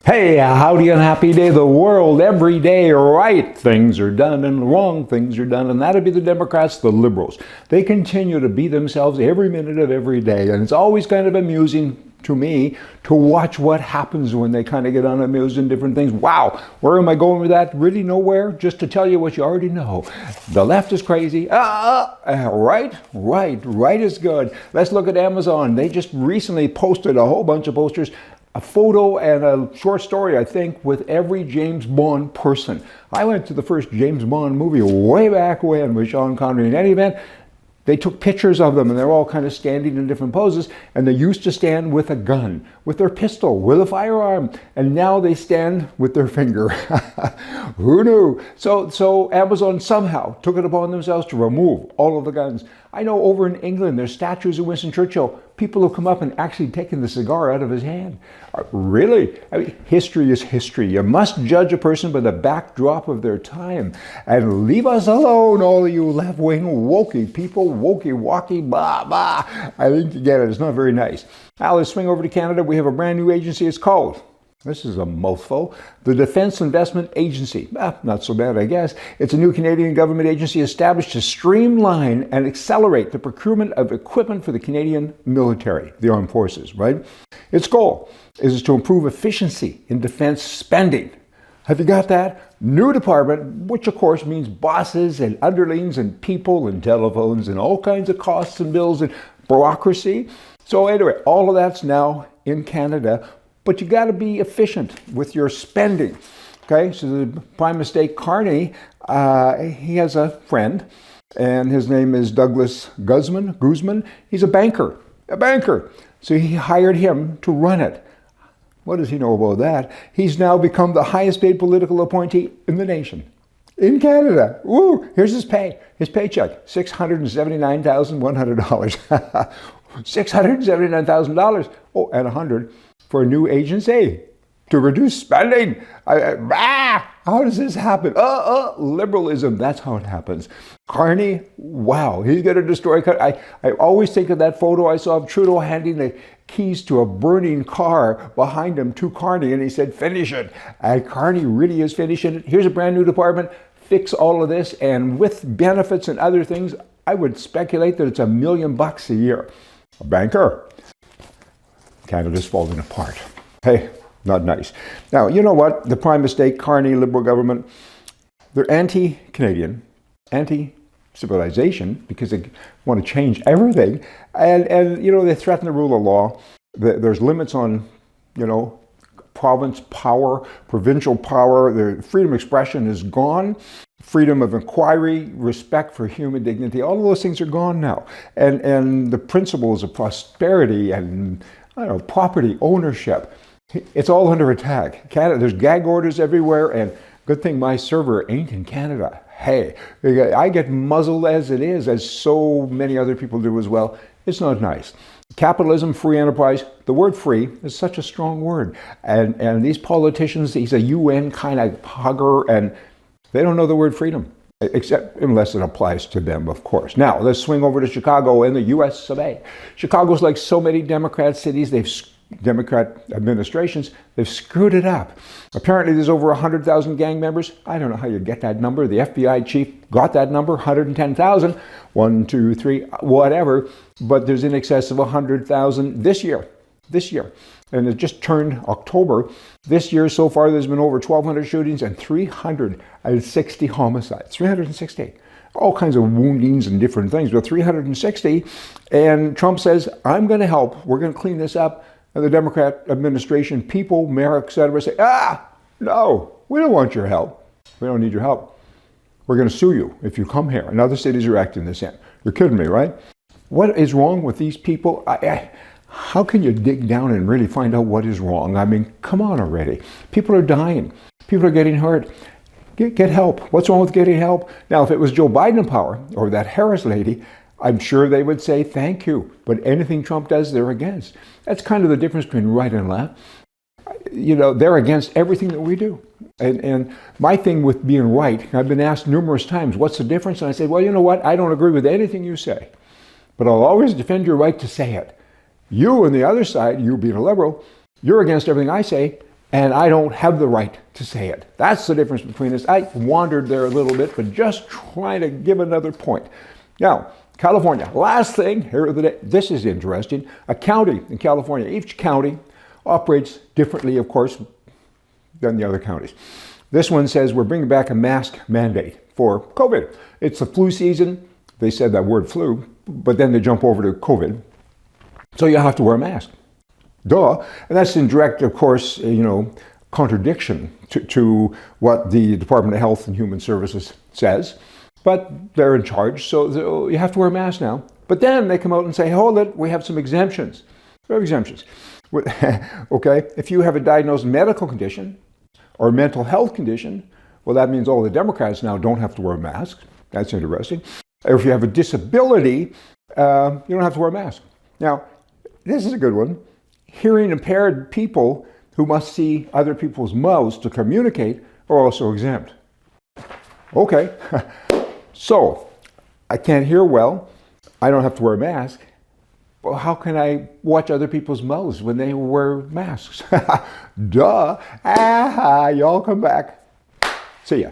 Hey, howdy and happy day. The world, every day, right things are done and wrong things are done. And that'd be the Democrats, the liberals. They continue to be themselves every minute of every day. And it's always kind of amusing to me to watch what happens when they kind of get unamused in different things. Wow, where am I going with that? Really nowhere? Just to tell you what you already know. The left is crazy. Right is good. Let's look at Amazon. They just recently posted a whole bunch of posters, a photo and a short story, I think, with every James Bond person. I went to the first James Bond movie way back when with Sean Connery. In any event, they took pictures of them and they're all kind of standing in different poses, and they used to stand with a gun, with their pistol, with a firearm, and now they stand with their finger. Who knew? So Amazon somehow took it upon themselves to remove all of the guns. I know over in England there's statues of Winston Churchill. People have come up and actually taken the cigar out of his hand. Really? I mean, history is history. You must judge a person by the backdrop of their time. And leave us alone, all of you left-wing wokey people, wokey-walkie, blah, blah. I think you get it. It's not very nice. Now let's swing over to Canada. We have a brand new agency. It's called, this is a mouthful, the Defence Investment Agency. Not so bad, I guess. It's a new Canadian government agency established to streamline and accelerate the procurement of equipment for the Canadian military, the armed forces, right? Its goal is to improve efficiency in defense spending. Have you got that? New department, which of course means bosses and underlings and people and telephones and all kinds of costs and bills and bureaucracy. So anyway, all of that's now in Canada. But you got to be efficient with your spending. Okay, so the Prime Minister Carney, he has a friend, and his name is Doug Guzman. He's a banker. So he hired him to run it. What does he know about that? He's now become the highest paid political appointee in the nation. In Canada. Woo! Here's his paycheck, $679,100. $679,000. Oh, and $100 for a new agency to reduce spending. How does this happen? Liberalism, that's how it happens. Carney, wow, he's going to destroy. I always think of that photo I saw of Trudeau handing the keys to a burning car behind him to Carney, and he said, finish it. And Carney really is finishing it. Here's a brand new department, fix all of this, and with benefits and other things, I would speculate that it's $1 million a year. A banker. Canada's falling apart. Hey, not nice. Now, you know what? The Prime Minister Carney Liberal government, they're anti-Canadian, anti-civilization, because they want to change everything. And you know, they threaten the rule of law. There's limits on, you know, province power, provincial power. Their freedom of expression is gone. Freedom of inquiry, respect for human dignity, all of those things are gone now. And the principles of prosperity and, I don't know, property ownership, it's all under attack. Canada, there's gag orders everywhere, and good thing my server ain't in Canada. Hey, I get muzzled as it is, as so many other people do as well. It's not nice. Capitalism, free enterprise, the word free is such a strong word. And these politicians, he's a UN kind of hugger, and they don't know the word freedom, except unless it applies to them, of course. Now, let's swing over to Chicago and the US of A. Chicago's like so many Democrat cities, Democrat administrations, they've screwed it up. Apparently, there's over 100,000 gang members. I don't know how you get that number. The FBI chief got that number, 110,000. 1, 2, 3, whatever. But there's in excess of 100,000 this year. And it just turned October. This year so far, there's been over 1,200 shootings and 360 homicides. 360. All kinds of woundings and different things, but 360. And Trump says, I'm going to help. We're going to clean this up. And the Democrat administration, people, mayor, etc., say, no, we don't want your help. We don't need your help. We're going to sue you if you come here. And other cities are acting the same. You're kidding me, right? What is wrong with these people? How can you dig down and really find out what is wrong? I mean, come on already. People are dying. People are getting hurt. Get help. What's wrong with getting help? Now, if it was Joe Biden in power, or that Harris lady, I'm sure they would say thank you. But anything Trump does, they're against. That's kind of the difference between right and left. You know, they're against everything that we do. And my thing with being right, I've been asked numerous times, what's the difference? And I say, well, you know what? I don't agree with anything you say. But I'll always defend your right to say it. You on the other side, you being a liberal, you're against everything I say. and I don't have the right to say it. That's the difference between us. I wandered there a little bit, but just trying to give another point. Now, California, last thing here of the day. This is interesting. A county in California, each county operates differently, of course, than the other counties. This one says we're bringing back a mask mandate for COVID. It's the flu season. They said that word flu, but then they jump over to COVID. So you have to wear a mask. Duh. And that's in direct, of course, contradiction to what the Department of Health and Human Services says. But they're in charge, so you have to wear a mask now. But then they come out and say, hold it, we have some exemptions. We have exemptions. Okay, if you have a diagnosed medical condition or mental health condition, well, that means all the Democrats now don't have to wear masks. That's interesting. If you have a disability, you don't have to wear a mask. Now, this is a good one. Hearing impaired people who must see other people's mouths to communicate are also exempt. Okay. So, I can't hear well, I don't have to wear a mask. Well, how can I watch other people's mouths when they wear masks? Duh. Y'all come back. See ya.